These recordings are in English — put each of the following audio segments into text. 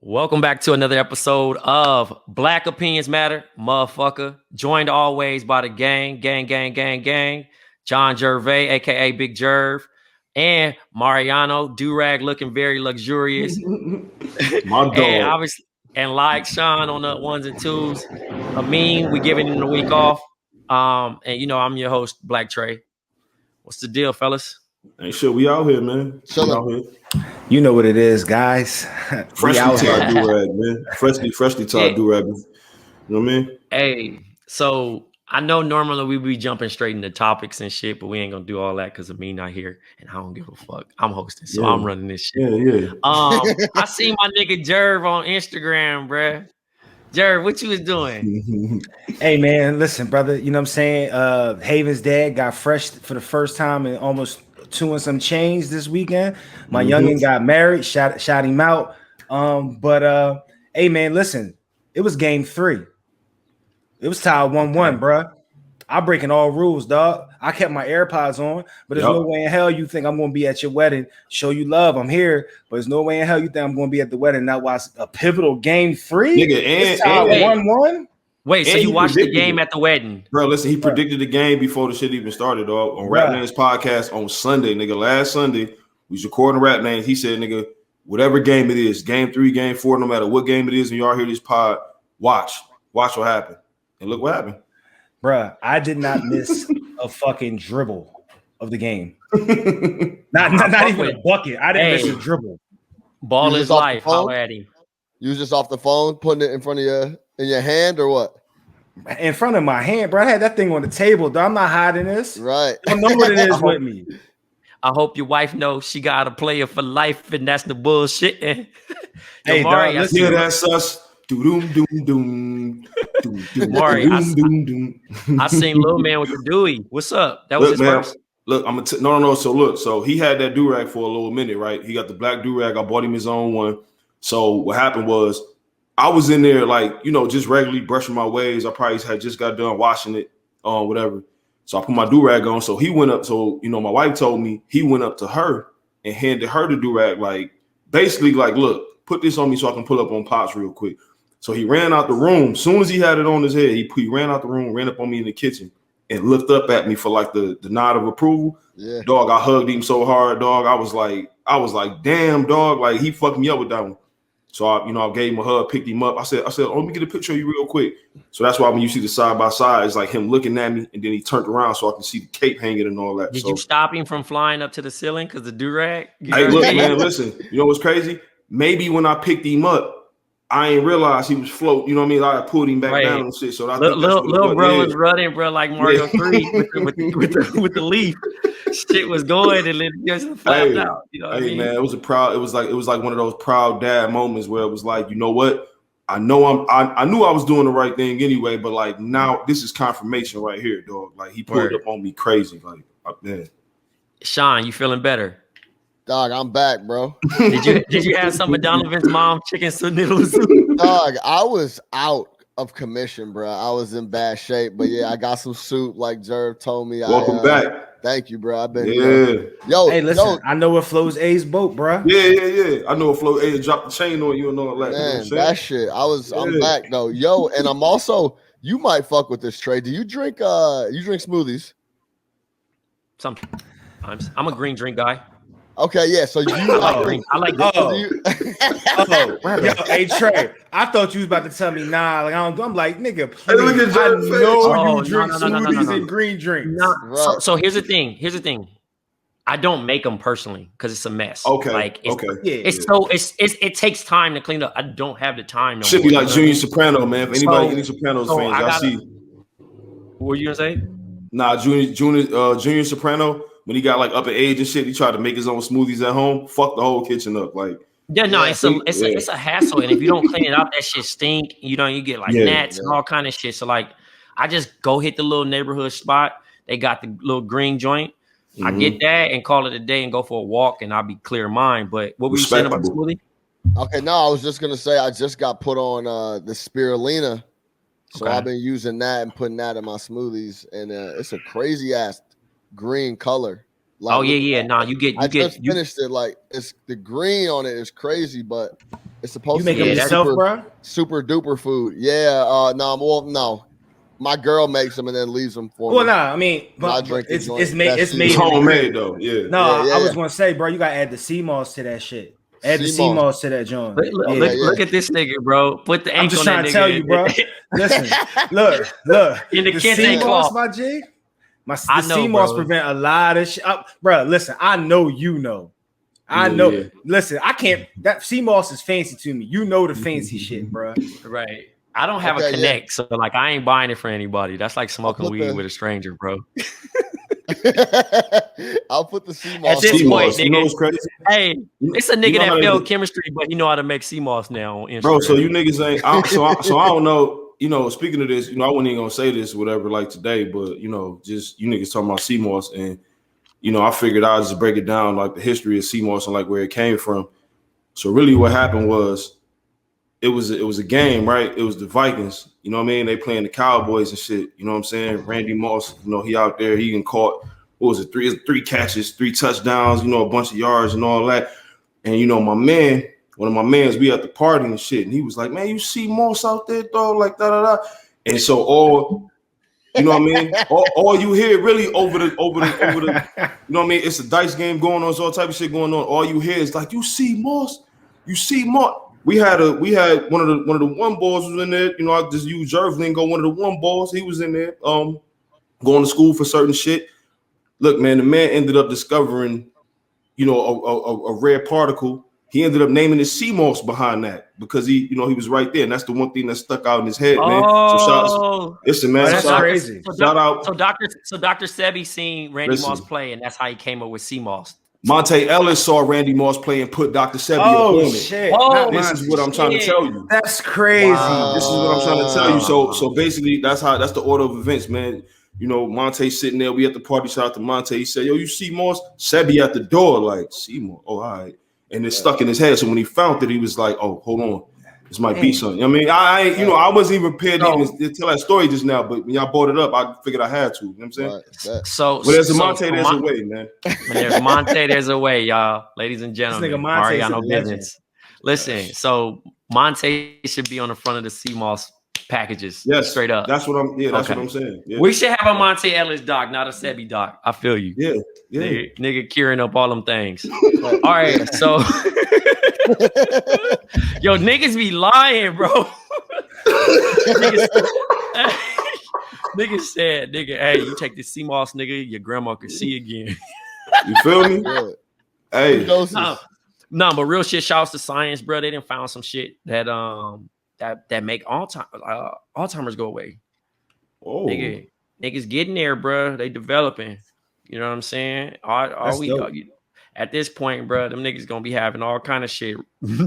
Welcome back to another episode of Black Opinions Matter, motherfucker. Joined always by the gang. John Jerv, aka Big Jerv, and Mariano Durag, looking very luxurious. My dog. And obviously, and like Sean on the ones and twos. Amin, we giving him the week off. And I'm your host, Blk Tray. What's the deal, fellas? Ain't shit, we out here, man. We out here. You know what it is, guys. Freshly tied do-rag, man. Freshly tied do-rag. You know what I mean? Hey, so I know normally we be jumping straight into topics and shit, but we ain't gonna do all that because of me not here, and I don't give a fuck. I'm hosting, so I'm running this shit. Yeah. I see my nigga Jerv on Instagram, bruh. Jerv, what you was doing? Hey, man, listen, brother. You know what I'm saying? Haven's dad got fresh for the first time in almost 2 and some change this weekend. My youngin got married, shot him out. Hey, man, listen, it was game 3. It was tied 1-1, bruh. I'm breaking all rules, dog. I kept my AirPods on, but there's no way in hell you think I'm going to be at your wedding, show you love. I'm here, but there's no way in hell you think I'm going to be at the wedding, not watch a pivotal game 3. Nigga, it's tied 1-1. Wait, so you watched the game at the wedding? Bro, listen, he predicted the game before the shit even started, dog. On Rap Names podcast on Sunday, nigga. Last Sunday, we was recording Rap Names. He said, nigga, whatever game it is, game 3, game 4, no matter what game it is, and y'all hear this pod, watch what happened. And look what happened. Bruh, I did not miss a fucking dribble of the game. not even a bucket. I didn't miss a dribble. Ball is life. How at him? You was just off the phone, putting it in front of your hand or what? In front of my hand, bro. I had that thing on the table, though. I'm not hiding this. Right. I know what it is with me. I hope your wife knows she got a player for life, and that's the bullshit. Hey, Mari, dog, yeah, that's us. Doom. Mari, I seen Lil Man with the Dewey. What's up? That was his first. Look, I'm no. So he had that do-rag for a little minute, right? He got the black do-rag. I bought him his own one. So what happened was I was in there just regularly brushing my waves. I probably had just got done washing it, whatever. So I put my do-rag on. So he went up. So, my wife told me he went up to her and handed her the do-rag, basically look, put this on me so I can pull up on Pops real quick. So he ran out the room. Soon as he had it on his head, he ran out the room, ran up on me in the kitchen, and looked up at me for the nod of approval. Yeah. Dog, I hugged him so hard, dog. I was like, damn, dog, he fucked me up with that one. So I gave him a hug, picked him up. I said, let me get a picture of you real quick. So that's why when you see the side by side, it's like him looking at me, and then he turned around so I can see the cape hanging and all that. Did you stop him from flying up to the ceiling because the do-rag? Hey, look, man, listen. You know what's crazy? Maybe when I picked him up, I ain't realized he was floating. You know what I mean? I pulled him back down and shit. So little bro was running, bro, like Mario 3 with the leaf. Shit was going and then just flapped out. You know what I mean? Man, it was like one of those proud dad moments where it was like, you know what? I knew I was doing the right thing anyway, but now this is confirmation right here, dog. He pulled up on me crazy. Man. Sean, you feeling better? Dog, I'm back, bro. Did you have some of Donovan's mom chicken noodles? Dog, I was out of commission, bro. I was in bad shape, but yeah, I got some soup like Jerv told me. Welcome back. Thank you, bro. I've been Hey, listen, I know what flows A's boat, bro. Yeah. I know what flows A dropped the chain on you and all that. Man, that shit. I'm back though. Yo, and I'm also, you might fuck with this, Trey. Do you drink smoothies? Sometimes. I'm a green drink guy. Okay, yeah. So you like green. I like Hey Trey, I thought you was about to tell me nah. I'm like, nigga, please. I know you drink smoothies and green drinks. Right. So here's the thing. I don't make them personally because it's a mess. Okay. It takes time to clean up. I don't have the time. Should be like Junior Soprano, man. If anybody any Sopranos fans, I see. What were you gonna say? Nah, Junior Soprano. When he got up in age and shit, he tried to make his own smoothies at home. Fuck the whole kitchen up. It's a hassle, and if you don't clean it up, that shit stink. You get gnats and all kind of shit. So I just go hit the little neighborhood spot. They got the little green joint. Mm-hmm. I get that and call it a day and go for a walk, and I'll be clear of mind. But what were you saying about the smoothie? Okay, no, I was just gonna say I just got put on the spirulina, so I've been using that and putting that in my smoothies, and it's a crazy ass green color. Yeah. No, you just finished it. It's the green on it is crazy, but It's supposed to be them yourself, bro? Super duper food. Yeah. No. My girl makes them and then leaves them for me. Well, I mean, but it's made homemade though. Yeah. No, I was gonna say, bro, you gotta add the sea moss to that shit. Add the sea moss to that joint. Look at this nigga, bro. Put the ink on that nigga. I'm just trying to tell you, bro. Listen, look. In the sea moss, my G. The sea moss prevent a lot of shit. Bro, listen, I know you know. I know. Yeah. Listen, I can't. That sea moss is fancy to me. You know the fancy shit, bro. Right. I don't have a connect, so like I ain't buying it for anybody. That's like smoking weed with a stranger, bro. I'll put the sea moss. At this point, nigga, you know what's crazy? Hey, it's a nigga that failed chemistry, but he know how to make sea moss now on Instagram. Bro, so you niggas ain't. So I don't know. You know, speaking of this, you know, I wasn't even gonna say this, whatever, like today, but you know, just you niggas talking about sea moss, and you know, I figured I'd just break it down, like the history of sea moss and like where it came from. So really, what happened was. It was a game, right? It was the Vikings, you know what I mean? They playing the Cowboys and shit, you know what I'm saying? Randy Moss, you know, he out there, he can caught, what was it, three catches, 3 touchdowns, you know, a bunch of yards and all that. And, you know, one of my mans, we at the party and shit, and he was like, man, you see Moss out there, dog, like da. And so all, you know what I mean? All you hear really over the, you know what I mean? It's a dice game going on, it's all type of shit going on. All you hear is like, you see Moss. We had one of the one balls was in there. You know, I just used Jerv lingo. One of the one balls, he was in there, going to school for certain shit. Look, man, the man ended up discovering, you know, a rare particle. He ended up naming his sea moss behind that because he was right there, and that's the one thing that stuck out in his head, man. Listen, man, that's crazy. Shout out. So Dr. Sebi seen Randy Moss play, and that's how he came up with sea moss. Monte Ellis saw Randy Moss play and put Dr. Sebi upon it. Shit. This is what I'm trying to tell you. That's crazy. Wow. This is what I'm trying to tell you. So basically, that's the order of events, man. You know, Monte sitting there. We at the party. Shout out to Monte. He said, "Yo, you see Moss?" Sebi at the door, like, "See Moss? Oh, all right." And it stuck in his head. So when he found it, he was like, "Oh, hold on, this might be something." I mean, I wasn't even prepared to tell that story just now, but when y'all brought it up, I figured I had to. You know what I'm saying? Right. So, there's a Monte, there's a way, man. There's Monte, there's a way, y'all, ladies and gentlemen. This nigga Monte got no business. Listen, so Monte should be on the front of the sea moss packages. Yes, straight up. That's what I'm. Yeah, that's what I'm saying. Yeah. We should have a Monte Ellis doc, not a Sebi doc. I feel you. Yeah. Nigga curing up all them things. All right, so yo, niggas be lying, bro. Niggas said, hey, you take this sea moss, nigga, your grandma can see again. You feel me? Yeah. Hey, no, but real shit. Shouts to science, bro. They done found some shit that make Alzheimer's go away. Oh, niggas getting there, bro. They developing. You know what I'm saying? At this point, bro, them niggas gonna be having all kind of shit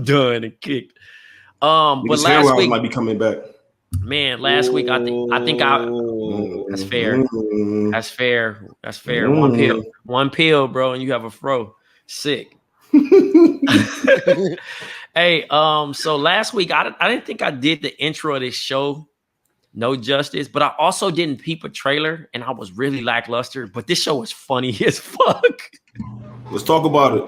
done and kicked. But last week might be coming back. Man, last week I think that's fair. That's fair. That's fair. One pill, bro, and you have a fro. Sick. Hey, so last week I didn't think I did the intro of this show no justice, but I also didn't peep a trailer, and I was really lackluster. But this show is funny as fuck. Let's talk about it.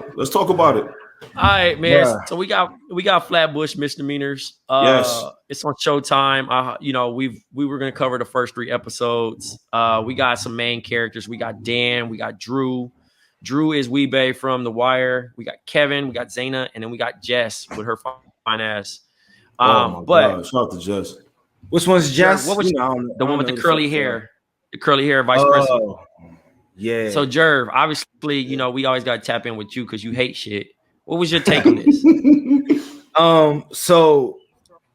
All right, man. Yeah. So we got Flatbush Misdemeanors. Yes, it's on Showtime. We were gonna cover the first 3 episodes. We got some main characters. We got Dan. We got Drew. Drew is Weebay from The Wire. We got Kevin. We got Zaina, and then we got Jess with her fine ass. God. Shout out to Jess. Which one's Jess? What was the one with the curly hair? The curly hair vice president. Yeah. So Jerv, obviously, we always got to tap in with you because you hate shit. What was your take on this? So,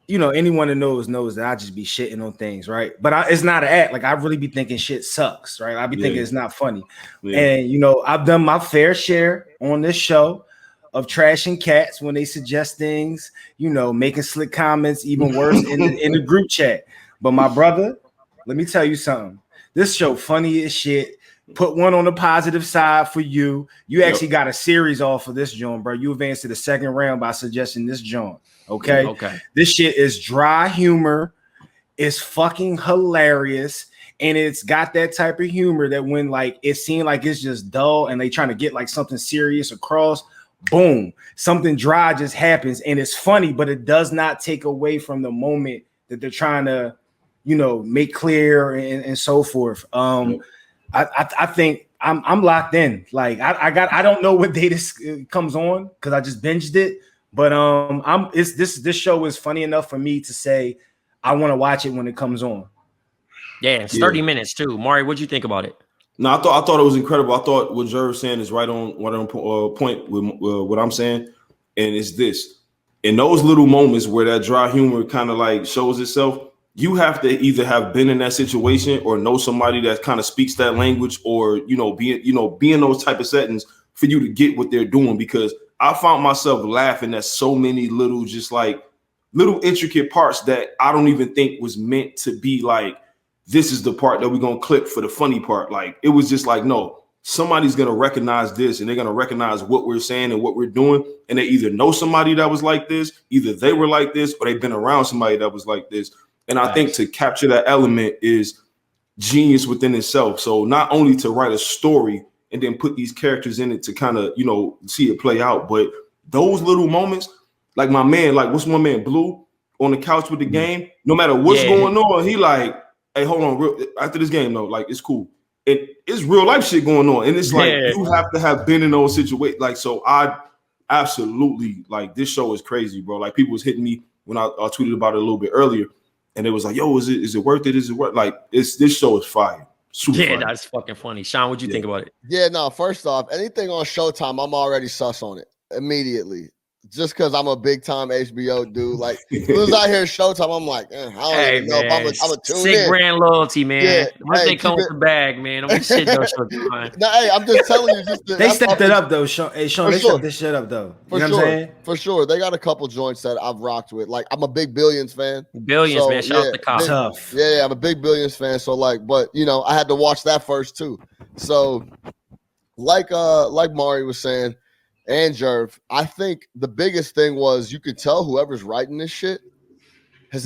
anyone that knows that I just be shitting on things, right? But it's not an act. Like, I really be thinking shit sucks, right? I be thinking it's not funny. Yeah. And, I've done my fair share on this show of trashing cats when they suggest things, making slick comments, even worse in the group chat. But my brother, let me tell you something. This show funny as shit. Put one on the positive side for you. You actually got a series off of this joint, bro. You advanced to the second round by suggesting this joint. Okay. This shit is dry humor. It's fucking hilarious. And it's got that type of humor that when it seemed like it's just dull and they trying to get like something serious across, boom, something dry just happens, and it's funny, but it does not take away from the moment that they're trying to, you know, make clear and so forth. I think I'm locked in. Like I don't know what day this comes on because I just binged it, but this show is funny enough for me to say I want to watch it when it comes on. Yeah, it's 30 minutes too. Mari, what'd you think about it? No, I thought it was incredible. I thought what Jerv saying is right on point with what I'm saying, and it's this: in those little moments where that dry humor kind of like shows itself, you have to either have been in that situation or know somebody that kind of speaks that language, or be in those type of settings for you to get what they're doing. Because I found myself laughing at so many little, just like little intricate parts that I don't even think was meant to be like, this is the part that we're going to clip for the funny part. Like, it was just like, no, somebody's going to recognize this and they're going to recognize what we're saying and what we're doing. And they either know somebody that was like this, either they were like this, or they've been around somebody that was like this. And I think to capture that element is genius within itself. So not only to write a story and then put these characters in it to kind of, see it play out, but those little moments, like my man, like what's my man, Blue, on the couch with the game, no matter what's going on, he like, hey, hold on, after this game, though, like, it's cool. It's real life shit going on. And it's like, you have to have been in those situations. Like, so I absolutely, like, this show is crazy, bro. Like, people was hitting me when I tweeted about it a little bit earlier. And it was like, yo, is it worth it? Is it worth? Like, this show is fire. Super fire. That's fucking funny. Sean, what'd you think about it? Yeah, no, first off, anything on Showtime, I'm already sus on it immediately. Just because I'm a big time HBO dude. Like, as soon as I hear Showtime, I'm like, I don't even know if I'm a tune in. Sick brand loyalty, man. Yeah, once they come with the bag, man, I'm shit no Showtime. No, hey, I'm just telling you. They stepped it up, though, Sean. Hey, Sean, they stepped this shit up, though. You know what I'm saying? For sure. They got a couple joints that I've rocked with. Like, I'm a big Billions fan. Billions, man. Shout out to Kyle. Tough. Yeah, I'm a big Billions fan. So, like, but, I had to watch that first, too. So, like Mari was saying, and Jerv, I think the biggest thing was you could tell whoever's writing this shit has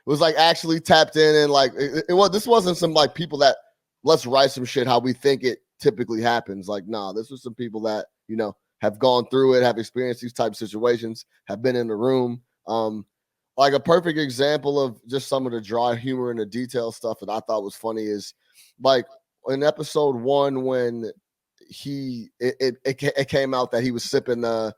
was actually tapped in, and like this wasn't some like people that let's write some shit how we think it typically happens. Like, nah, this was some people that have gone through it, have experienced these type of situations, have been in the room. Like a perfect example of just some of the dry humor and the detail stuff that I thought was funny is like in episode 1 when it came out that he was sipping the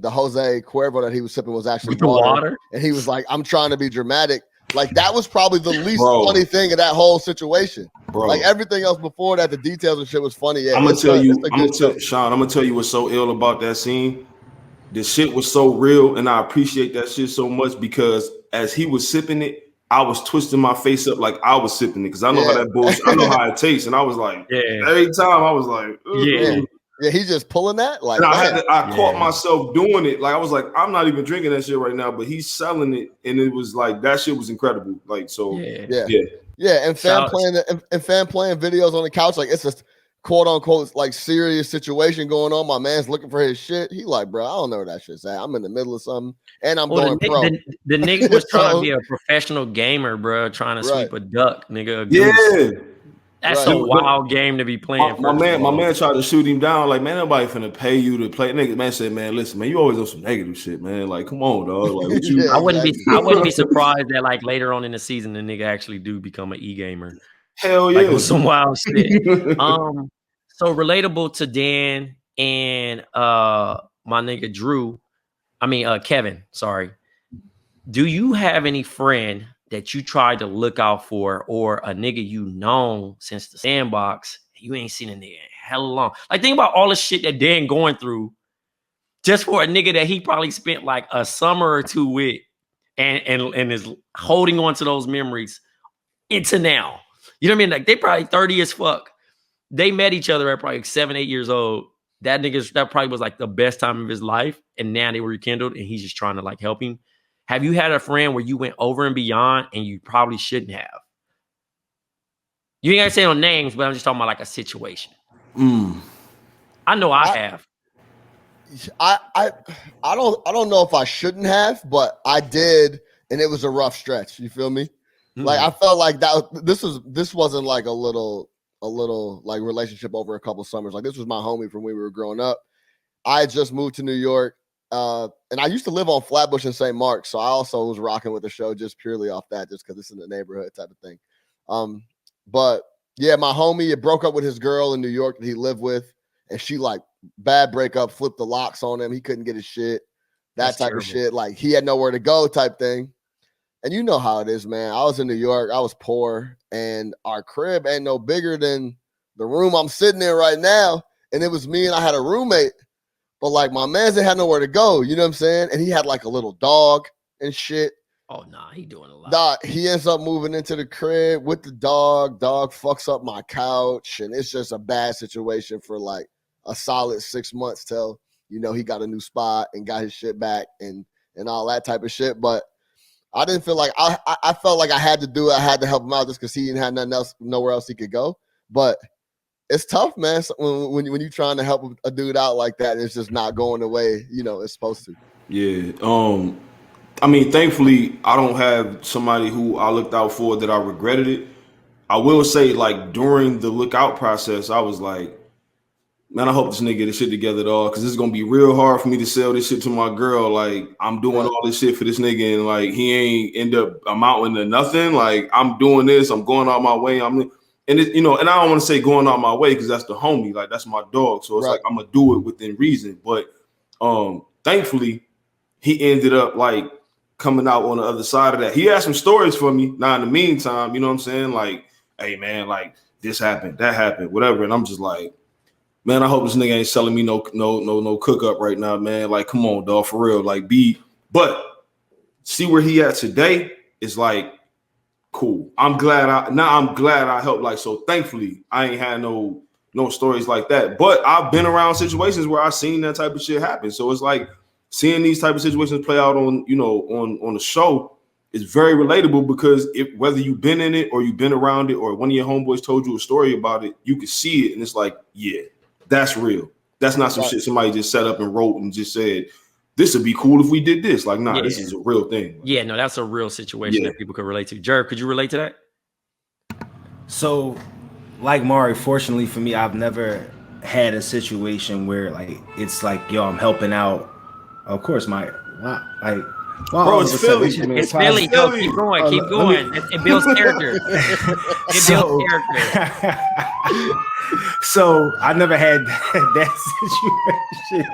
Jose Cuervo that he was sipping was actually water, and he was like, "I'm trying to be dramatic." Like that was probably the least funny thing of that whole situation. Bro. Like everything else before that, the details and shit was funny. Yeah, I'm gonna tell you what's so ill about that scene. The shit was so real, and I appreciate that shit so much because as he was sipping it, I was twisting my face up like I was sipping it because I know how that bullshit. I know how it tastes, and I was like, every time I was like, yeah, he's just pulling that. Like, and I caught myself doing it. Like I was like, I'm not even drinking that shit right now, but he's selling it, and it was like that shit was incredible. Like so, and fan playing videos on the couch, like it's a quote unquote like serious situation going on. My man's looking for his shit. He like, bro, I don't know where that shit's at. I'm in the middle of something, and I'm going pro. The nigga was trying to be a professional gamer, bro, trying to sweep a duck, nigga. A goose. That's a wild game to be playing. My man tried to shoot him down. Like, man, nobody finna pay you to play. Nigga, man said, man, listen, man, you always on some negative shit, man. Like, come on, dog. Like, what you? I wouldn't be surprised that like later on in the season, the nigga actually do become an e-gamer. Hell yeah, like, some wild shit. So relatable to Dan and my nigga Kevin. Sorry. Do you have any friend that you tried to look out for, or a nigga you known since the sandbox? You ain't seen a nigga in hella long. Like, think about all the shit that Dan going through just for a nigga that he probably spent like a summer or two with, and is holding on to those memories into now. You know what I mean? Like, they probably 30 as fuck. They met each other at probably 7, 8 years old. That probably was like the best time of his life, and now they were rekindled, and he's just trying to like help him. Have you had a friend where you went over and beyond and you probably shouldn't have? You ain't gotta say no names, but I'm just talking about like a situation. I know I have. I don't know if I shouldn't have, but I did, and it was a rough stretch. You feel me? Like I felt like this wasn't like a little like relationship over a couple summers. Like this was my homie from when we were growing up. I had just moved to New York, and I used to live on Flatbush in St. Mark's, so I also was rocking with the show just purely off that, just because it's in the neighborhood type of thing. But yeah, my homie had broke up with his girl in New York that he lived with, and she like bad breakup, flipped the locks on him. He couldn't get his shit, that type of shit. Like he had nowhere to go type thing. And you know how it is, man. I was in New York. I was poor, and our crib ain't no bigger than the room I'm sitting in right now. And it was me, and I had a roommate. But like my man's didn't have nowhere to go. You know what I'm saying? And he had like a little dog and shit. Oh nah, he doing a lot. Dog, he ends up moving into the crib with the dog. Dog fucks up my couch, and it's just a bad situation for like a solid 6 months till he got a new spot and got his shit back and all that type of shit. But I didn't feel like I felt like I had to do it. I had to help him out just because he didn't have nothing else, nowhere else he could go. But it's tough, man. So when you're trying to help a dude out like that, and it's just not going the way it's supposed to. Yeah. I mean, thankfully, I don't have somebody who I looked out for that I regretted it. I will say, like during the lookout process, I was like, man, I hope this nigga get his shit together, dog, because it's gonna be real hard for me to sell this shit to my girl. Like, I'm doing all this shit for this nigga, and like he ain't end up amounting to nothing. Like, I'm doing this, I'm going out my way. And it, and I don't want to say going out my way because that's the homie, like that's my dog. So it's like I'm gonna do it within reason. But thankfully, he ended up like coming out on the other side of that. He had some stories for me. Now in the meantime, you know what I'm saying? Like, hey man, like this happened, that happened, whatever. And I'm just like, man, I hope this nigga ain't selling me no cook up right now, man. Like, come on, dog, for real. Like, but see where he at today is like cool. I'm glad I helped. Like, so thankfully I ain't had no stories like that. But I've been around situations where I've seen that type of shit happen. So it's like seeing these type of situations play out on the show is very relatable because whether you've been in it or you've been around it or one of your homeboys told you a story about it, you can see it and it's like, yeah. That's real. That's not some shit somebody just set up and wrote and just said, this would be cool if we did this. Like, nah, this is a real thing. Yeah, no, that's a real situation that people could relate to. Jerv, could you relate to that? So, like Mari, fortunately for me, I've never had a situation where like it's like, yo, I'm helping out. Of course, bro, it's Philly. It's Philly. Go, keep going. Keep going. It builds character. It builds character. So I never had that situation.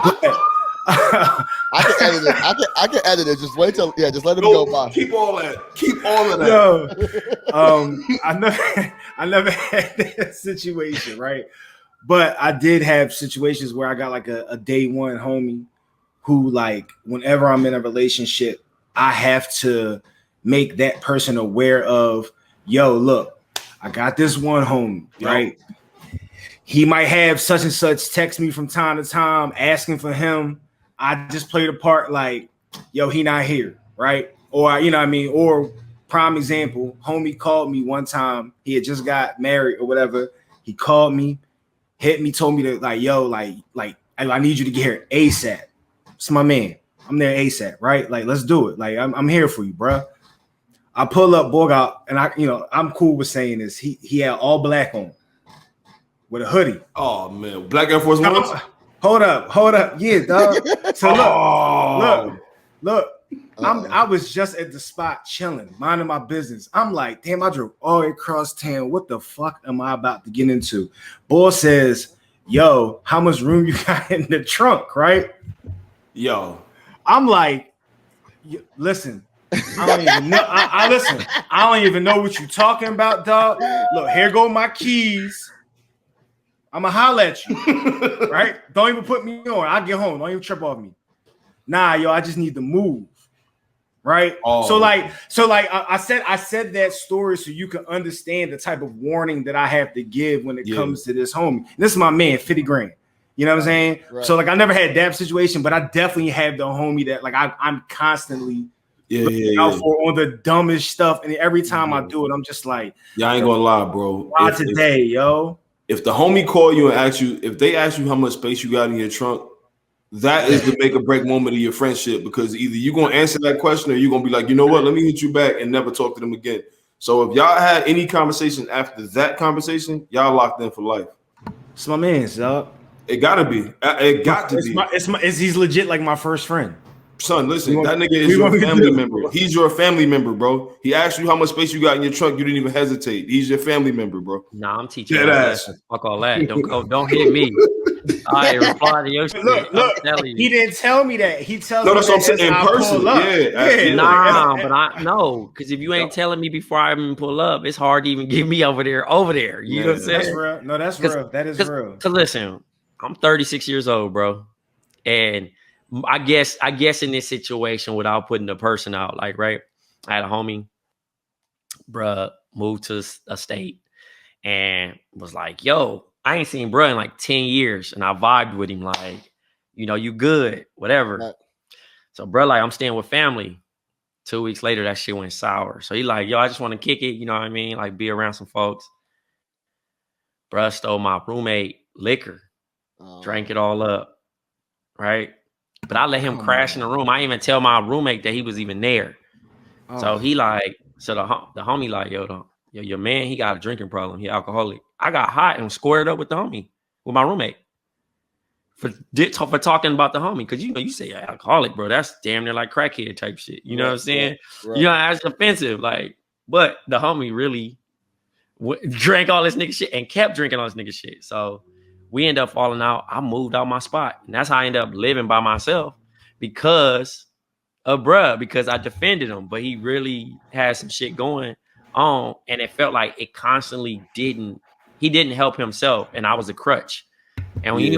But, I can edit it. I can edit it. Just wait till just let him go by. Keep all of that. I never had that situation, right? But I did have situations where I got like a day one homie who, like, whenever I'm in a relationship, I have to make that person aware of, yo, look, I got this one homie, right? He might have such and such text me from time to time asking for him. I just play the part like, yo, he not here, right? Or, you know what I mean? Or prime example, homie called me one time. He had just got married or whatever. He called me, hit me, told me to like, yo, like I need you to get here ASAP. It's my man. I'm there ASAP, right? Like, let's do it. Like, I'm here for you, bro. I pull up, Borg out, and I'm cool with saying this. He had all black on with a hoodie. Oh man, Black Air Force Ones. Hold up. Yeah, dog. So look. I was just at the spot chilling, minding my business. I'm like, damn, I drove all the way across town. What the fuck am I about to get into? Boy says, yo, how much room you got in the trunk, right? Yo. I'm like, listen, I don't even know. Listen, I don't even know what you're talking about, dog. Look, here go my keys. I'ma holler at you, right? Don't even put me on. I'll get home. Don't even trip off me. Nah, yo, I just need to move, right? Oh. So like I said that story so you can understand the type of warning that I have to give when it comes to this homie. This is my man, 50 grand. You know what I'm saying? Right. So like I never had that situation, but I definitely have the homie that like I'm constantly out for on the dumbest stuff, and every time I do it, I'm just like, I ain't gonna lie, bro. Why today, yo? If the homie call you and ask you, if they ask you how much space you got in your trunk, that is the make or break moment of your friendship, because either you're gonna answer that question or you're gonna be like, you know what, let me hit you back and never talk to them again. So if y'all had any conversation after that conversation, y'all locked in for life. It's my man's, dog. It gotta be. It got to be. He's legit like my first friend. Son, listen, that nigga is your family member. He's your family member, bro. He asked you how much space you got in your trunk. You didn't even hesitate. He's your family member, bro. Nah, I'm teaching you lessons. Fuck all that. Don't hit me. I reply to your shit. Look, he didn't tell me that. He tells me that's what I'm saying in person. Yeah. Nah, but I know, because if you ain't telling me before I even pull up, it's hard to even get me over there. You know what I'm saying? That's real. No, that's real. That is real. Because listen, I'm 36 years old, bro, and I guess in this situation, without putting the person out, like, right, I had a homie, bruh, moved to a state and was like, yo, I ain't seen bruh in like 10 years. And I vibed with him like, you good, whatever. Right. So bruh, like, I'm staying with family. 2 weeks later, that shit went sour. So he like, yo, I just want to kick it. You know what I mean? Like, be around some folks. Bruh stole my roommate liquor, drank it all up, right? But I let him crash in the room. I didn't even tell my roommate that he was even there. So he like, so the homie like, yo, your man, he got a drinking problem. He alcoholic. I got hot and squared up with the homie, with my roommate, for talking about the homie. Because you say alcoholic, bro, that's damn near like crackhead type shit. You know what I'm saying? Right. That's offensive. Like, but the homie really drank all this nigga shit and kept drinking all this nigga shit. So we end up falling out. I moved out my spot. And that's how I ended up living by myself because of bruh, because I defended him. But he really had some shit going on. And it felt like it constantly he didn't help himself. And I was a crutch. And when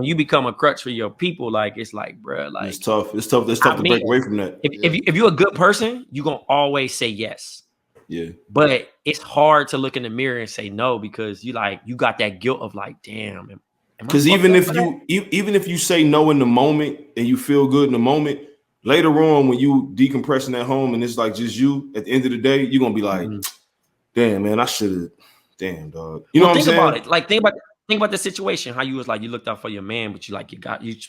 you become a crutch for your people, like, it's like, bruh, like, it's tough. It's tough to break away from that. If you're a good person, you're going to always say yes. Yeah, but it's hard to look in the mirror and say no because you got that guilt of like, damn. Because even if you say no in the moment and you feel good in the moment, later on when you decompressing at home and it's like just you, at the end of the day, you're gonna be like, damn, man, I should have. Damn, dog. You know what I'm saying? About it. Like, think about the situation. How you was like, you looked out for your man, but you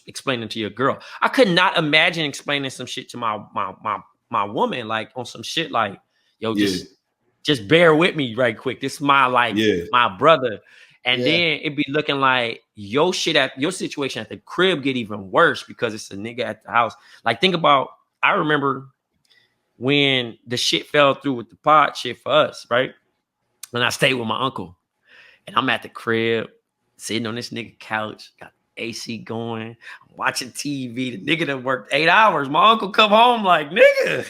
explaining to your girl. I could not imagine explaining some shit to my woman, like on some shit like, yo, just bear with me right quick. This is my my brother. And then it be looking like your situation at the crib get even worse because it's a nigga at the house. Like, think about, I remember when the shit fell through with the pot shit for us, right? When I stayed with my uncle and I'm at the crib sitting on this nigga couch, got AC going, I'm watching TV. The nigga that worked 8 hours. My uncle come home like, nigga.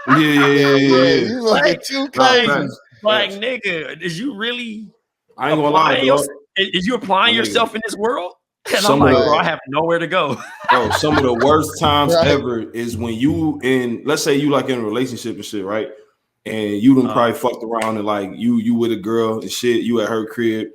Yeah. You like too crazy. Like, nigga, is you really? I ain't gonna lie, is you applying yourself in this world? And I'm like, bro, I have nowhere to go. Bro, some of the worst times ever is when you let's say you like in a relationship and shit, right? And you done probably fucked around and like you with a girl and shit, you at her crib.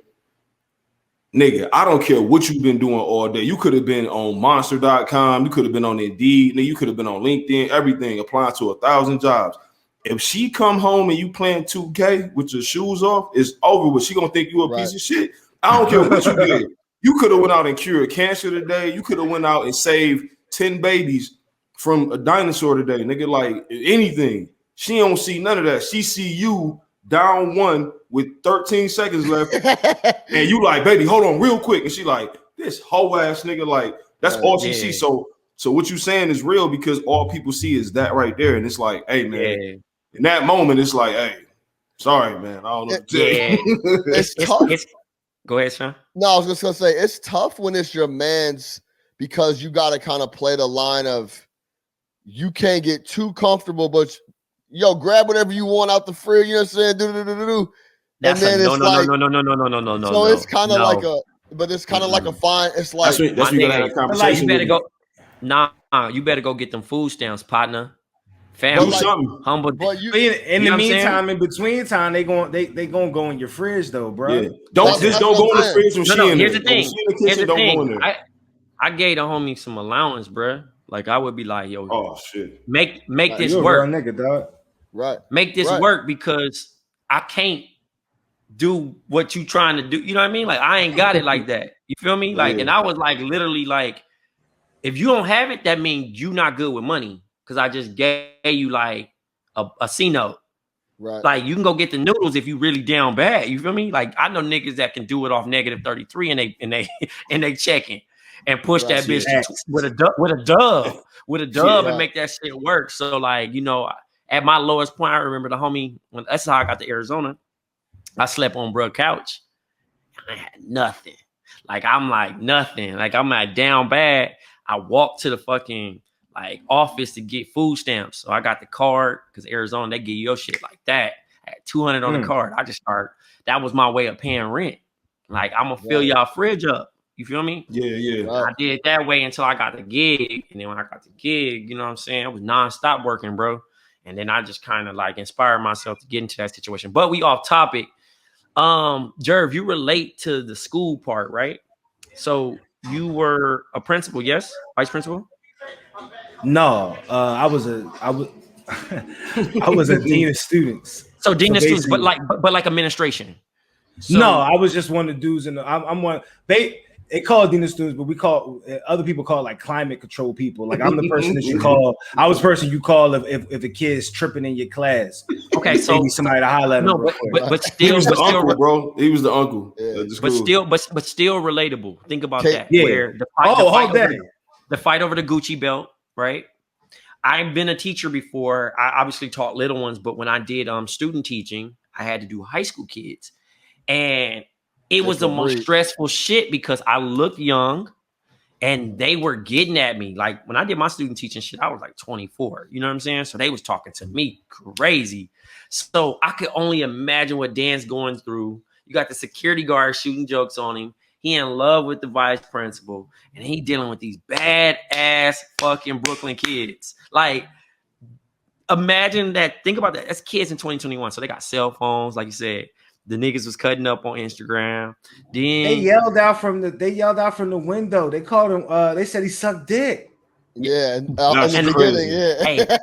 Nigga, I don't care what you've been doing all day. You could have been on monster.com. You could have been on Indeed. You could have been on LinkedIn, everything, applying to 1,000 jobs. If she come home and you playing 2K with your shoes off, it's over with. She gonna think you a piece of shit. I don't care what you did. You could have went out and cured cancer today. You could have went out and saved 10 babies from a dinosaur today. Nigga, like anything. She don't see none of that. She see you down one with 13 seconds left. And you like, baby, hold on real quick. And she like, this whole ass nigga, like, that's all she sees. So what you saying is real because all people see is that right there. And it's like, hey, man, in that moment, it's like, hey, sorry, man. I don't know. It's tough. Go ahead, Sean. No, I was just gonna say it's tough when it's your man's because you got to kind of play the line of you can't get too comfortable, but yo, grab whatever you want out the fridge. You know what I'm saying? Do. That's and then no. So it's kind of like it's kind of like a fine. It's like that's you gotta have a conversation. Like, you better go. Nah, you better go get them food stamps, partner. Family, humble. But in the meantime, in between time, they gonna go in your fridge though, bro. Yeah. Don't go in the fridge when she in here's there. The thing. Here's the thing. I gave the homie some allowance, bro. Like, I would be like, yo, shit, make this work, nigga, dog. Right. Make this work because I can't do what you trying to do. You know what I mean? Like, I ain't got it like that. You feel me? Like, and I was like, literally, like, if you don't have it, that means you not good with money. Because I just gave you like a C note. Right. Like you can go get the noodles if you really down bad. You feel me? Like I know niggas that can do it off -33 and they checking and push that bitch with a dub and make that shit work. So like, you know, at my lowest point, I remember the homie when that's how I got to Arizona. I slept on bruh couch. I had nothing. Like I'm like nothing. Like I'm like down bad. I walked to the fucking like office to get food stamps. So I got the card because Arizona, they give you your shit like that. I had 200 on the card. I just started. That was my way of paying rent. Like I'm gonna fill y'all fridge up. You feel me? Yeah. I did it that way until I got the gig. And then when I got the gig, you know what I'm saying? I was nonstop working, bro. And then I just kind of like inspired myself to get into that situation. But we off topic. Jerv, you relate to the school part, right? So you were a principal, yes? Vice principal? No, I was a dean of students. So dean of students, but like administration. So, no, I was just one of the dudes in the. I'm one. They call it dean of students, but we call other people call it like climate control people. Like I'm the person that you call. I was the person you call if a kid's tripping in your class. Okay, so somebody to highlight. No, but still, he was the uncle, bro. He was the uncle. Yeah. But still relatable. Think about that. Yeah. Where the fight over the Gucci belt, right? I've been a teacher before. I obviously taught little ones, but when I did student teaching, I had to do high school kids. And it was the most stressful shit because I looked young and they were getting at me. Like when I did my student teaching shit, I was like 24. You know what I'm saying? So they was talking to me crazy. So I could only imagine what Dan's going through. You got the security guard shooting jokes on him. He in love with the vice principal. And he dealing with these badass fucking Brooklyn kids. Like, imagine that. Think about that. That's kids in 2021. So they got cell phones, like you said. The niggas was cutting up on Instagram. Then they yelled out from the window. They called him. They said he sucked dick. Yeah,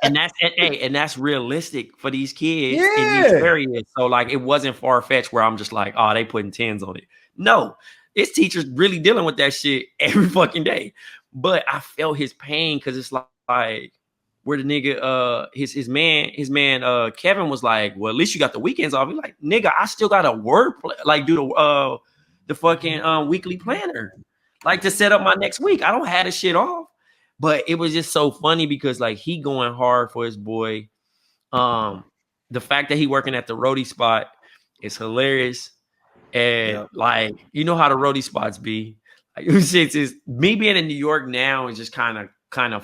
and that's realistic for these kids in these areas. So like, it wasn't far fetched where I'm just like, oh, they putting 10s on it. No, it's teachers really dealing with that shit every fucking day. But I felt his pain because it's like. Where the nigga, his man, Kevin was like, well, at least you got the weekends off. He's like, nigga, I still got a word like do the fucking weekly planner, like to set up my next week. I don't have the shit off, but it was just so funny because like he going hard for his boy. The fact that he working at the roadie spot is hilarious, and like you know how the roadie spots be. Like, it's me being in New York now is just kind of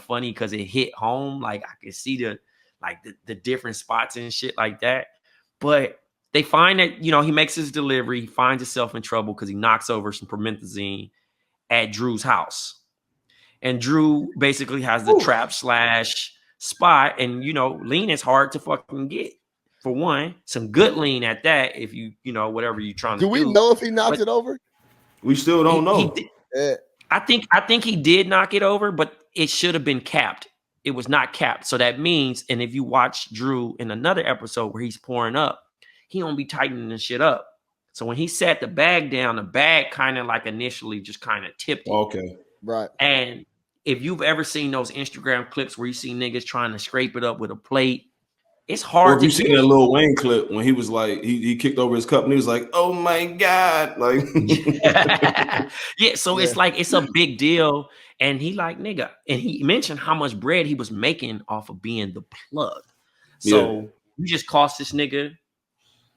funny because it hit home. Like I could see the different spots and shit like that. But they find that, you know, he makes his delivery, he finds himself in trouble because he knocks over some promethazine at Drew's house. And Drew basically has the trap / spot. And, you know, lean is hard to fucking get. For one, some good lean at that if you know, whatever you're trying to do. Do we know if he knocked it over? We still don't know. I think he did knock it over, but it should have been capped. It was not capped. So that means, and if you watch Drew in another episode where he's pouring up, he don't be tightening the shit up. So when he sat the bag down, the bag kind of like initially just kind of tipped it. Okay. Right. And if you've ever seen those Instagram clips where you see niggas trying to scrape it up with a plate, it's hard. Or if you seen that Lil Wayne clip when he was like, he kicked over his cup and he was like, oh my God. Like, so it's like, it's a big deal. And he like, nigga, and he mentioned how much bread he was making off of being the plug. So you just cost this nigga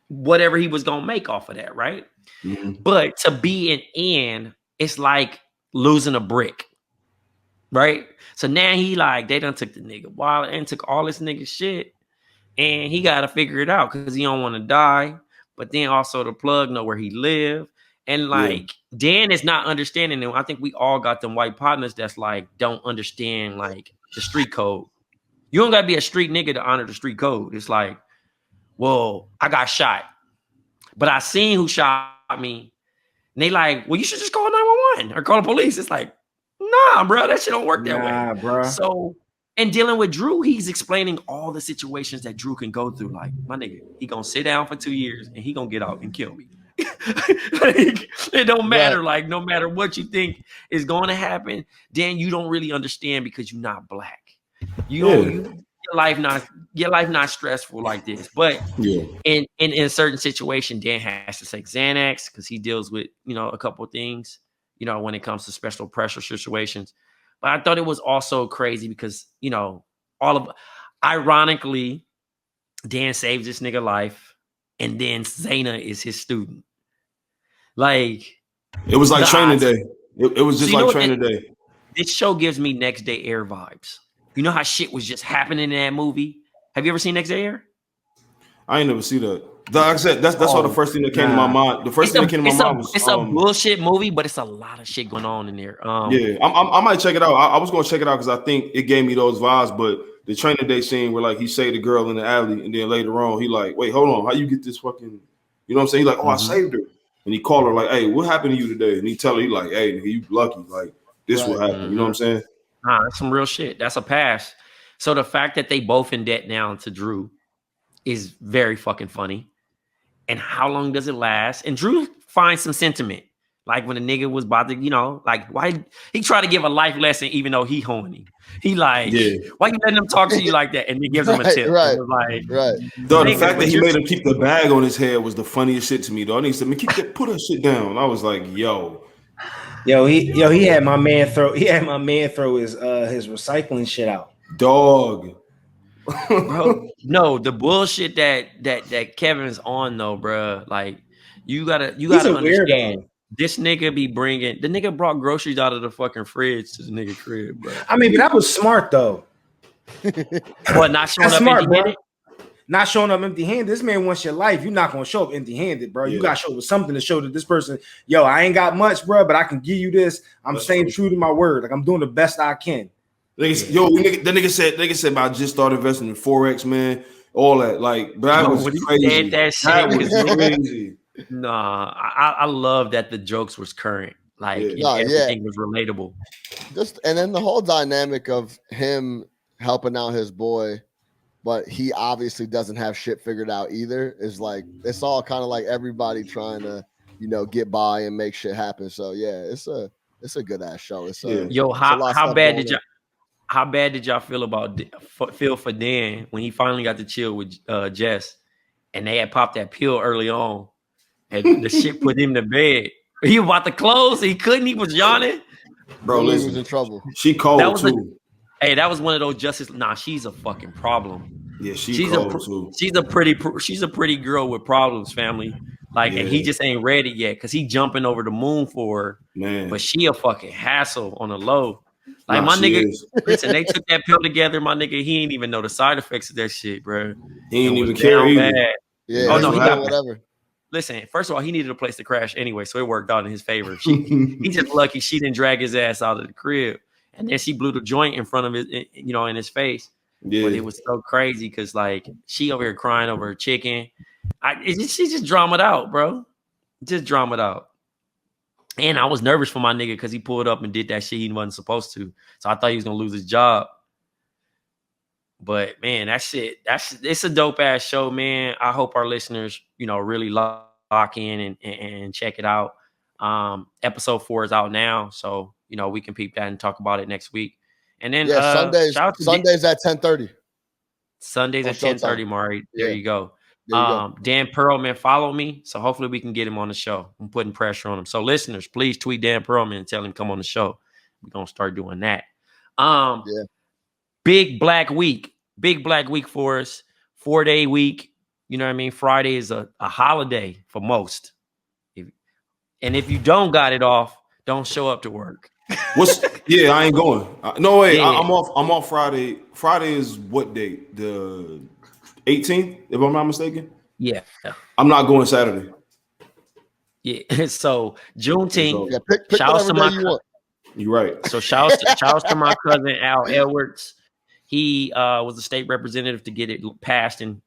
whatever he was gonna make off of that, right? Mm-hmm. But to be an end, it's like losing a brick, right? So now he like, they done took the nigga wallet and took all this nigga shit, and he got to figure it out because he don't want to die. But then also the plug know where he live. And like Dan is not understanding it. I think we all got them white partners that's like don't understand like the street code. You don't gotta be a street nigga to honor the street code. It's like, well, I got shot, but I seen who shot me. And they like, well, you should just call 911 or call the police. It's like, nah, bro, that shit don't work that way. Bro. So, and dealing with Drew, he's explaining all the situations that Drew can go through. Like, my nigga, he gonna sit down for 2 years and he gonna get out and kill me. Like, it don't matter. Right. Like, no matter what you think is going to happen, then you don't really understand because you're not black. You your life not stressful like this. But in a certain situation, Dan has to take Xanax because he deals with, a couple of things, when it comes to special pressure situations. But I thought it was also crazy because, ironically, Dan saves this nigga life, and then Zaina is his student. Like, it was like Training Day. It was just like Training Day. This show gives me Next Day Air vibes. You know how shit was just happening in that movie? Have you ever seen Next Day Air? I ain't never see that. Like I said, that's all the first thing that came to my mind. The first thing that came to my mind was it's a bullshit movie, but it's a lot of shit going on in there. I might check it out. I was gonna check it out because I think it gave me those vibes. But the Training Day scene where like he saved the girl in the alley, and then later on he like, wait, hold on, how you get this fucking? You know what I'm saying? He like, I saved her, and he called her like, hey, what happened to you today? And he tell her, he like, hey, nigga, you lucky, like this what happened. You know what I'm saying? That's some real shit. That's a pass. So the fact that they both in debt now to Drew is very fucking funny. And how long does it last? And Drew finds some sentiment. Like when the nigga was about to, like why he tried to give a life lesson even though he horny. He like, why you letting him talk to you like that? And he gives him a tip. Right. Though the fact that he made him keep the bag on his head was the funniest shit to me. Though, and he said, "Man, put that shit down." I was like, he had my man throw his recycling shit out. Dog. Bro, no, the bullshit that Kevin's on though, bro. Like you gotta understand. This nigga be bringing the nigga brought groceries out of the fucking fridge to the nigga crib, bro. I mean, but that was smart though. What, not showing up empty-handed? Not showing up empty-handed. This man wants your life. You're not gonna show up empty-handed, bro. You gotta show up with something to show that this person, I ain't got much, bro, but I can give you this. I'm staying true to my word. Like I'm doing the best I can. The nigga said, I just started investing in Forex, man. All that, like, but that was crazy. That was crazy. Nah, I love that the jokes was current. Like everything was relatable. And then the whole dynamic of him helping out his boy, but he obviously doesn't have shit figured out either. Is like it's all kind of like everybody trying to, get by and make shit happen. So it's a good ass show. How bad did y'all feel for Dan when he finally got to chill with Jess, and they had popped that pill early on, and the shit put him to bed. He was about to close. He couldn't. He was yawning. Bro, listen, was in trouble. She cold too. That was one of those justice. Nah, she's a fucking problem. Yeah, she's cold too. She's a pretty girl with problems, family. Like, and he just ain't ready yet because he jumping over the moon for her. Man, but she a fucking hassle on the low. Like my nigga, listen, they took that pill together. My nigga, he ain't even know the side effects of that shit, bro. He ain't even care either. Yeah. Oh no, he got whatever. Listen, first of all, he needed a place to crash anyway, so it worked out in his favor. He just lucky she didn't drag his ass out of the crib, and then she blew the joint in front of his, in his face. Yeah. But it was so crazy because like she over here crying over her chicken. She just dramaed out, bro. Just dramaed out. And I was nervous for my nigga because he pulled up and did that shit he wasn't supposed to. So I thought he was gonna lose his job. But man, it's a dope ass show, man. I hope our listeners, really lock in and check it out. Episode 4 is out now, so we can peep that and talk about it next week. And then Sundays at 10:30. Sundays at 10:30, Mari. There you go. Dan Perlman, follow me. So hopefully we can get him on the show. I'm putting pressure on him. So listeners, please tweet Dan Perlman and tell him come on the show. We're gonna start doing that. Big Black Week for us. 4-day week. You know what I mean? Friday is a holiday for most. If you don't got it off, don't show up to work. I ain't going. No way. Yeah. I'm off Friday. Friday is what date? The 18th, if I'm not mistaken. Yeah. I'm not going Saturday. Yeah. So Juneteenth. Yeah, pick shouts to my cousin. You're right. So shouts to my cousin Al Edwards. He was a state representative to get it passed in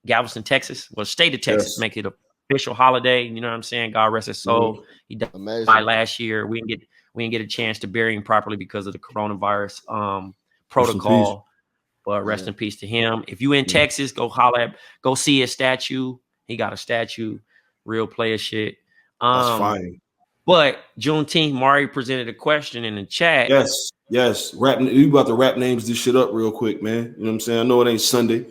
Galveston, Texas. Well, state of Texas, make it an official holiday. You know what I'm saying? God rest his soul. He died last year. We didn't get a chance to bury him properly because of the coronavirus protocol. But rest in peace to him. If you in Texas, go holler go see his statue. He got a statue, real player shit. That's fine. But Juneteenth, Mari presented a question in the chat. Yes. We about to rap names this shit up real quick, man. You know what I'm saying? I know it ain't Sunday.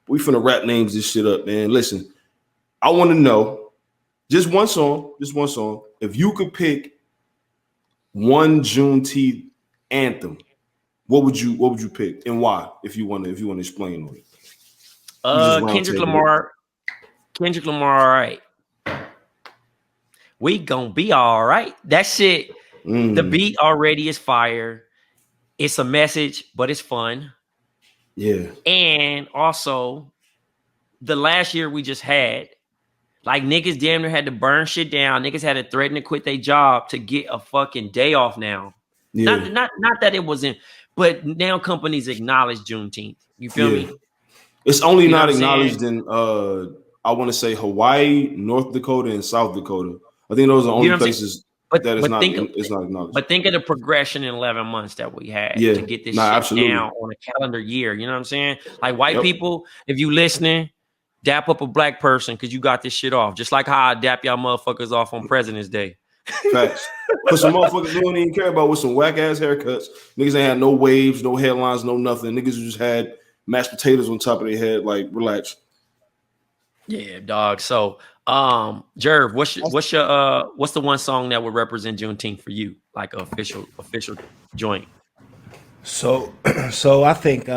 We finna rap names this shit up, man. Listen, I want to know just one song. If you could pick one Juneteenth anthem, what would you pick and why? If you want to explain on it. Kendrick Lamar. All right. We gonna be all right. That shit. The beat already is fire. It's a message, but it's fun. Yeah. And also, the last year we just had, like, niggas damn near had to burn shit down. Niggas had to threaten to quit their job to get a fucking day off now. Yeah. Not that it wasn't, but now companies acknowledge Juneteenth. You feel me? It's only not acknowledged in I want to say Hawaii, North Dakota, and South Dakota. I think those are the only places that it's not acknowledged. But think of the progression in 11 months that we had to get this shit down on a calendar year. You know what I'm saying? Like, white people, if you listening, dap up a black person because you got this shit off. Just like how I dap y'all motherfuckers off on President's Day. Facts. But some motherfuckers don't even care about with some whack ass haircuts. Niggas ain't had no waves, no headlines, no nothing. Niggas just had mashed potatoes on top of their head. Like, relax. Yeah, dog. So, Jerv, what's the one song that would represent Juneteenth for you, like an official joint? So I think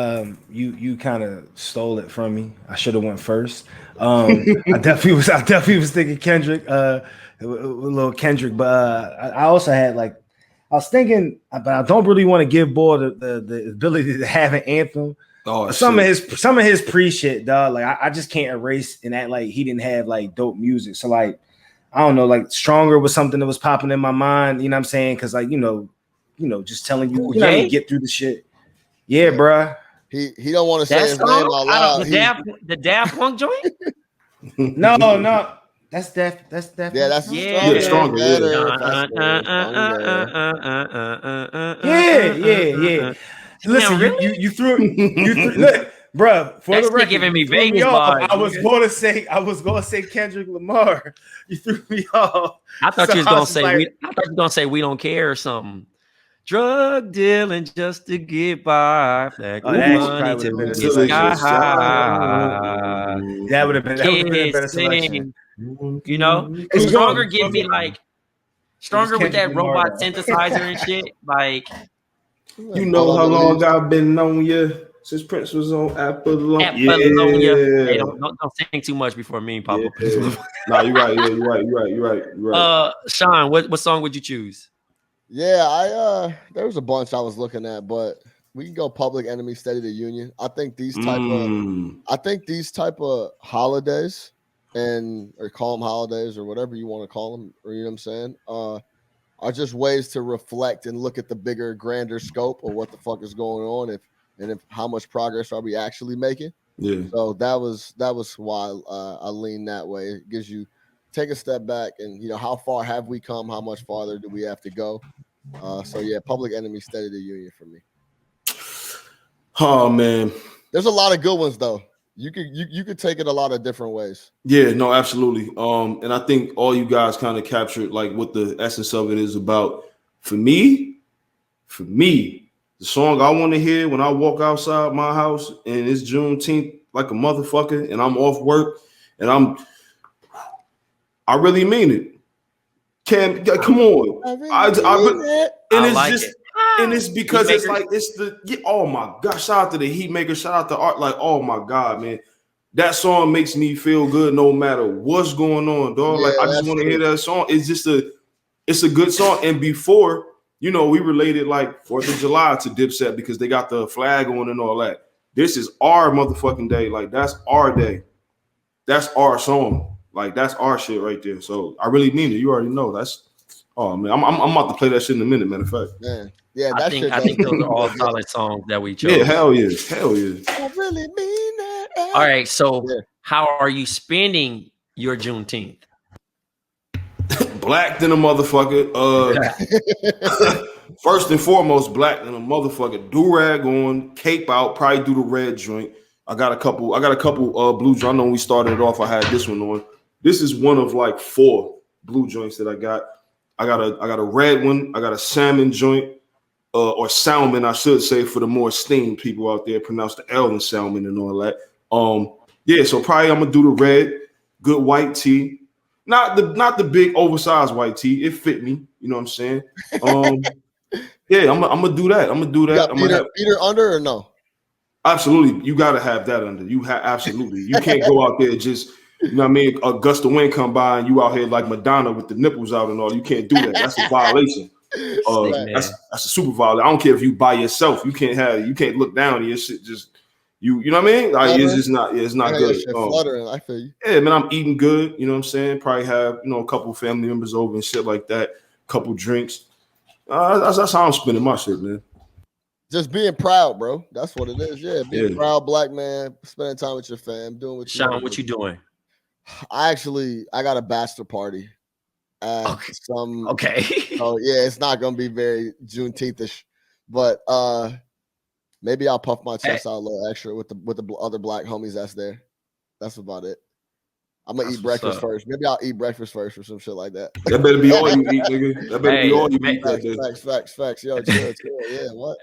you kind of stole it from me. I should have went first. I definitely was thinking Kendrick, a little Kendrick, but I also had I was thinking, but I don't really want to give Boy the ability to have an anthem. Some of his pre-shit, dog. Like, I just can't erase and act like he didn't have like dope music. So like, I don't know, like Stronger was something that was popping in my mind. You know what I'm saying? Because like, you know, just telling you, know how to get through the shit. Yeah, bruh. He don't want to say his name out loud. The Daft Punk joint? No. That's Daft. Yeah, that's Stronger. Yeah. Listen, you threw look, bro. For the record, giving me Vegas vibes. I was going to say Kendrick Lamar. You threw me off. I thought you was going to say we don't care or something. Drug dealing just to get by. Money to get sky high. That would have been a better selection. You know, Stronger give me like Stronger with that robot synthesizer and shit. Like, you know how long I've been on you since Prince was on Apollonia. Hey, don't sing too much before me and Papa. Yeah. Nah, you're right. You're right. Sean, what song would you choose? Yeah, there was a bunch I was looking at, but we can go Public Enemy, Steady the Union. I think these type of holidays or call them holidays or whatever you want to call them, or you know what I'm saying, are just ways to reflect and look at the bigger, grander scope of what the fuck is going on, if how much progress are we actually making. Yeah. So that was why I lean that way. It gives you take a step back and, you know, how far have we come? How much farther do we have to go? So yeah, Public Enemy, Steady the Union for me. Oh man, there's a lot of good ones though. You could take it a lot of different ways. Yeah, no, absolutely. And I think all you guys kind of captured like what the essence of it is about. For me, the song I want to hear when I walk outside my house and it's Juneteenth like a motherfucker and I'm off work and I really mean it. Come on. And it's because it's like oh my gosh, shout out to the Heat Maker, shout out to Art, like, oh my God, man. That song makes me feel good no matter what's going on, dog. Yeah, like I just want to hear that song. It's a good song. And before, you know, we related like 4th of July to Dipset because they got the flag on and all that. This is our motherfucking day. Like, that's our day. That's our song. Like, that's our shit right there. So I really mean it. You already know. Oh man, I'm about to play that shit in a minute, matter of fact. Yeah, I think those are all solid songs that we chose. Yeah, hell yeah. I really mean that. All right, so how are you spending your Juneteenth? Black than a motherfucker. First and foremost, black than a motherfucker. Do-rag on, cape out, probably do the red joint. I got a couple blue joints. I know when we started it off, I had this one on. This is one of like 4 blue joints that I got. I got a red one. I got a salmon joint, or salmon, I should say, for the more esteemed people out there. Pronounce the L in salmon and all that. Yeah, so probably I'm gonna do the red, good white tee. Not the big oversized white tee. It fit me. You know what I'm saying? Yeah, I'm gonna do that. You got Peter under or no? Absolutely, you gotta have that under. Absolutely. You can't go out there just, you know what I mean, a gust of wind come by and you out here like Madonna with the nipples out and all. You can't do that. That's a violation. That's a super violation. I don't care if you by yourself. You can't look down and your shit just you know what I mean? Like it's just not it's not good. Fluttering, I feel you. Yeah, man, I'm eating good, you know what I'm saying? Probably have, a couple family members over and shit like that, couple drinks. That's how I'm spending my shit, man. Just being proud, bro. That's what it is. Yeah, being proud black man, spending time with your fam, doing what you Sean, what you doing? I got a bachelor party. Okay. Oh yeah, it's not gonna be very Juneteenth-ish, but maybe I'll puff my chest out a little extra with the other black homies that's there. That's about it. I'm gonna eat breakfast first. Maybe I'll eat breakfast first or some shit like that. That better be all you eat, nigga. That better be all you eat. Facts. Yo, chill. Yeah, what?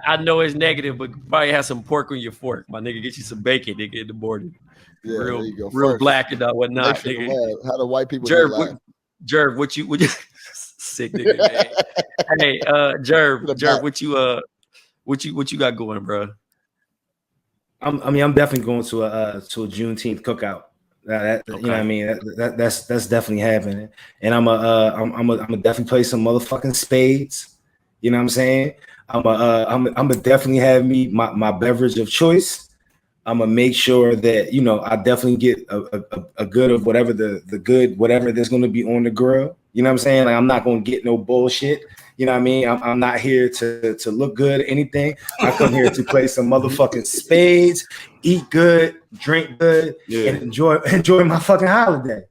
I know it's negative, but probably have some pork on your fork. My nigga, get you some bacon, nigga, in the morning. Yeah, real black and whatnot, nigga. How the white people Jerv, what you sick nigga, man. Hey, Jerv, what you got going, bro? I'm definitely going to a Juneteenth cookout. You know what I mean? That's definitely happening. And I'm a definitely play some motherfucking spades. You know what I'm saying? I'm a definitely have me my beverage of choice. I'm gonna make sure that I definitely get a good of whatever whatever there's gonna be on the grill. You know what I'm saying? Like I'm not gonna get no bullshit. You know what I mean? I'm not here to look good or anything. I come here to play some motherfucking spades, eat good, drink good, and enjoy my fucking holiday.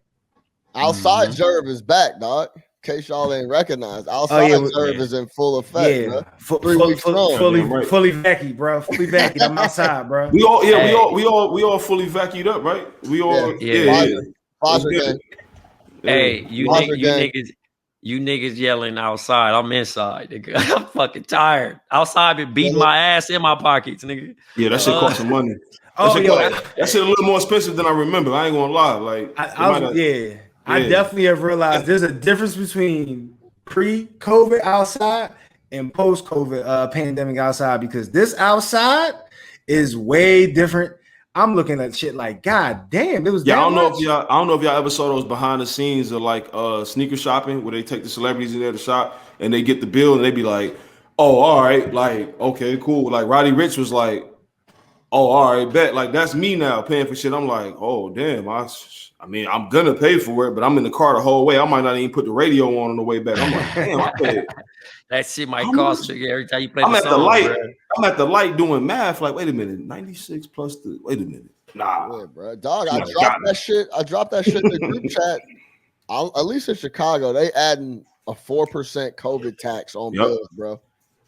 Outside Jerv is back, dog. In case y'all ain't recognized, outside Jerv is in full effect, bro. Fully vacuumed, bro. Fully vacuumed. I'm outside, bro. We all fully vacuumed up, right? We all Hey, you niggas yelling outside. I'm inside, nigga. I'm fucking tired. Outside been beating my ass in my pockets, nigga. Yeah, that shit cost some money. That shit a little more expensive than I remember. I ain't gonna lie. Like I definitely have realized there's a difference between pre-COVID outside and post-COVID pandemic outside, because this outside is way different. I'm looking at shit like, God damn, it was. I don't know if y'all ever saw those behind the scenes of like sneaker shopping where they take the celebrities in there to shop and they get the bill and they be like, oh, all right, like, okay, cool. Like Roddy Ricch was like, oh, all right, bet. Like that's me now paying for shit. I'm like, oh damn, I mean, I'm gonna pay for it, but I'm in the car the whole way. I might not even put the radio on the way back. I'm like, damn, I paid. That shit might cost you every time you play I'm the at song, the light. bro. I'm at the light doing math. Like, wait a minute, 96 plus the. Wait a minute, nah, yeah, bro. Dog, I dropped that shit. I dropped that shit in the group chat. At least in Chicago, they adding a 4% COVID tax on bills, bro.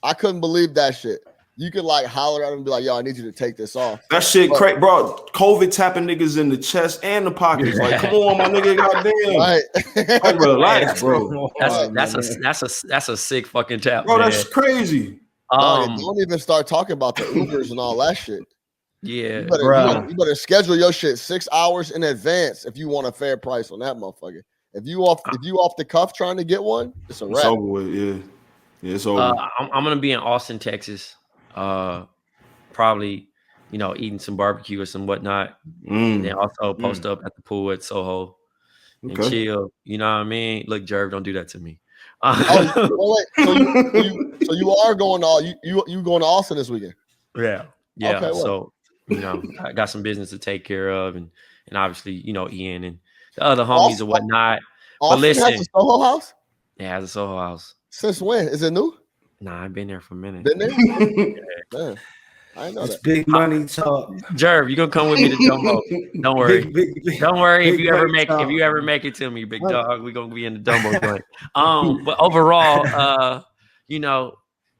I couldn't believe that shit. You could like holler at them and be like, yo, I need you to take this off. That shit crazy, bro. COVID tapping niggas in the chest and the pockets. Like, come on, my nigga, goddamn. Right. Like, relax, bro. That's a sick fucking tap, bro. man. That's crazy. Don't even start talking about the Ubers and all that shit. Yeah, you better schedule your shit 6 hours in advance if you want a fair price on that motherfucker. If you off the cuff trying to get one, it's a wrap. It's over with, yeah, it's over. I'm gonna be in Austin, Texas. Probably, eating some barbecue or some whatnot, and then also post up at the pool at Soho and chill. You know what I mean? Look, Jerv, don't do that to me. Wait. So you are going to you going to Austin this weekend? Yeah. Okay, well. So I got some business to take care of, and obviously Ian and the other homies and whatnot. Austin but listen, has a Soho house? Yeah, it has a Soho house. Since when? Is it new? Nah, I've been there for a minute. Been there? Man, I know it's that. Big money talk. Jerv, you gonna come with me to Dumbo? Don't worry. Don't worry if you ever make it to me, big dog. We're gonna be in the Dumbo joint. But overall,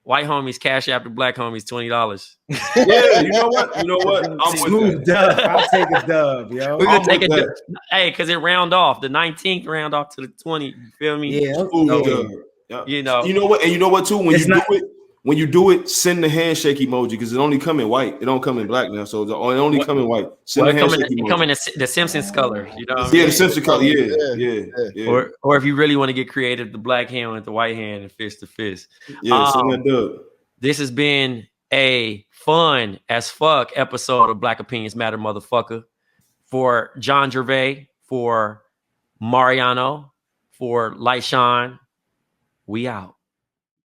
White homies cash after black homies $20. Yeah, you know what? I'm Smooth with that. dub. I'll take a dub, yo. We're gonna take it. Hey, because it round off the 19th, round off to the 20. You feel me? Yeah. So, you know. You know what? And you know what too? When you do it, send the handshake emoji because it only come in white. It don't come in black now, so it only come in white. Send the handshake emoji. It come in the Simpsons color. You know? The Simpsons color. Yeah. Or if you really want to get creative, the black hand with the white hand and fist to fist. Yeah, send that dub. This has been a fun as fuck episode of Black Opinions Matter, motherfucker. For John Gervais, for Mariano, for Light Sean, we out.